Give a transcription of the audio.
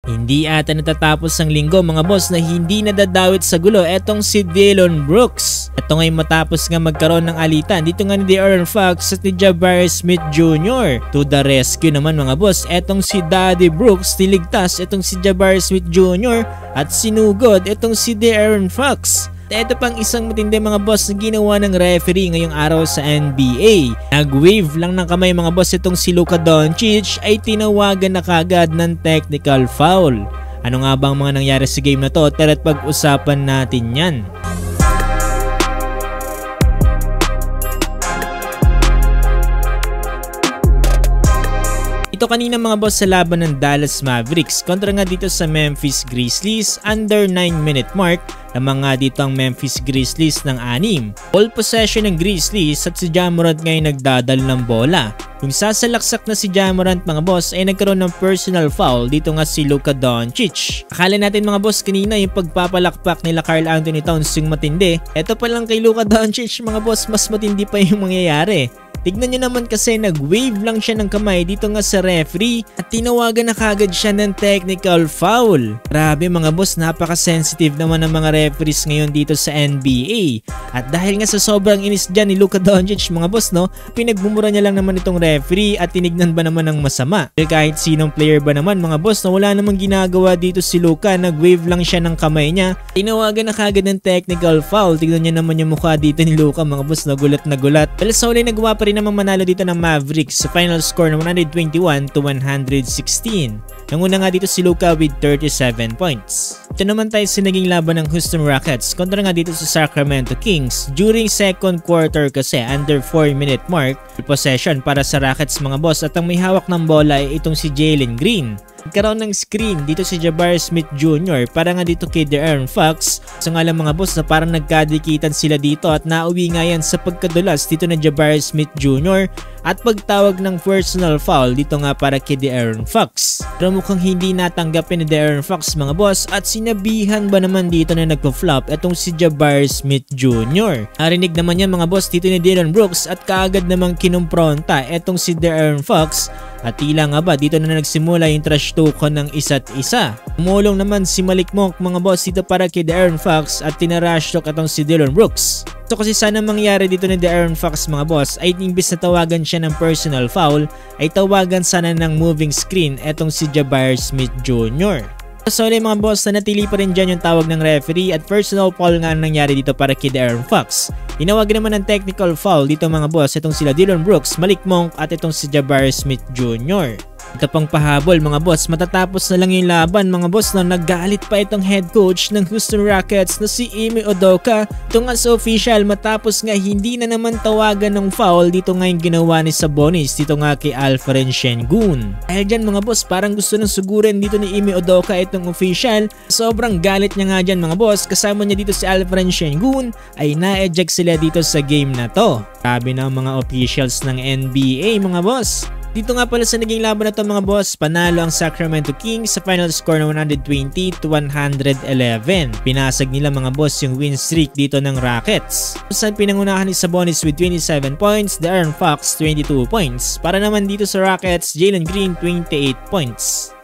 Hindi ata natatapos ang linggo mga boss na hindi nadadawit sa gulo etong si Dillon Brooks. Ito ngay matapos nga magkaroon ng alitan dito nga ni De'Aaron Fox at ni Jabari Smith Jr. To the rescue naman mga boss, etong si Daddy Brooks niligtas etong si Jabari Smith Jr. at sinugod etong si De'Aaron Fox. Ito pang isang matindi mga boss na ginawa ng referee ngayong araw sa NBA. Nag-wave lang ng kamay mga boss itong si Luka Doncic ay tinawagan na kagad ng technical foul. Ano nga bang mga nangyari sa game na to? Tara't pag-usapan natin yan. Ito kanina mga boss sa laban ng Dallas Mavericks kontra nga dito sa Memphis Grizzlies, under 9-minute mark lamang nga dito ang Memphis Grizzlies ng 6. Ball possession ng Grizzlies at si Ja Morant ngayon nagdadal ng bola. Yung sasalaksak na si Ja Morant mga boss ay nagkaroon ng personal foul dito nga si Luka Doncic. Akala natin mga boss kanina yung pagpapalakpak nila Karl Anthony Towns yung matindi. Ito pa lang kay Luka Doncic mga boss, mas matindi pa yung mangyayari. Tignan nyo naman kasi nag-wave lang siya ng kamay dito nga sa referee at tinawagan na kagad siya ng technical foul. Grabe mga boss, napaka-sensitive naman ng mga referees ngayon dito sa NBA. At dahil nga sa sobrang inis dyan ni Luka Doncic mga boss no, pinagbumura niya lang naman itong referee at tinignan ba naman ng masama. Kahit sinong player ba naman mga boss na wala namang ginagawa dito si Luka, nag-wave lang siya ng kamay niya, tinawagan na kagad ng technical foul. Tignan nyo naman yung mukha dito ni Luka mga boss, nagulat na gulat. Pero sa uli nagawa pa rin namang manalo dito ng Mavericks sa final score na 121-116. Nanguna nga dito si Luka with 37 points. Ito naman tayo sa naging laban ng Houston Rockets kontra nga dito sa Sacramento Kings. During second quarter kasi under 4-minute mark, possession para sa Rockets mga boss at ang may hawak ng bola ay itong si Jalen Green. Nagkaroon ng screen dito si Jabari Smith Jr. para nga dito kay De'Aaron Fox. So nga lang mga boss na parang nagkadikitan sila dito at nauwi nga yan sa pagkadulas dito na Jabari Smith Jr. at pagtawag ng personal foul dito nga para kay De'Aaron Fox. Pero mukhang hindi natanggapin ni De'Aaron Fox mga boss at sinabihan ba naman dito na nagpa-flop etong si Jabari Smith Jr. Narinig naman yan mga boss dito ni Dillon Brooks at kaagad namang kinumpronta etong si De'Aaron Fox. At tila nga ba dito na nagsimula yung trash talk ng isa't isa. Umulong naman si Malik Monk mga boss dito para kay De'Aaron Fox at tinarash talk atong si Dillon Brooks. So kasi sana mangyari dito ni De'Aaron Fox mga boss ay imbis na tawagan siya ng personal foul ay tawagan sana ng moving screen etong si Jabari Smith Jr. Sorry mga boss, na natili pa rin dyan yung tawag ng referee at personal foul nga nangyari dito para kay De'Aaron Fox. Tinawag naman ng technical foul dito mga boss itong sila Dillon Brooks, Malik Monk at itong si Jabari Smith Jr. Ito pang pahabol mga boss, matatapos na lang yung laban mga boss na naggalit pa itong head coach ng Houston Rockets na si Ime Udoka. Ito nga sa official matapos nga hindi na naman tawagan ng foul dito nga yung ginawa ni Sabonis dito nga kay Alperen Sengun. Dahil dyan mga boss parang gusto nang sugurin dito ni Ime Udoka itong official. Sobrang galit niya nga dyan mga boss, kasama niya dito si Alperen Sengun ay na-eject sila dito sa game na to. Sabi ng mga officials ng NBA mga boss. Dito nga pala sa naging laban na to mga boss, panalo ang Sacramento Kings sa final score na 120-111. Pinasag nila mga boss yung win streak dito ng Rockets. Saan pinangunahan ni Sabonis with 27 points, De'Aaron Fox 22 points. Para naman dito sa Rockets, Jalen Green 28 points.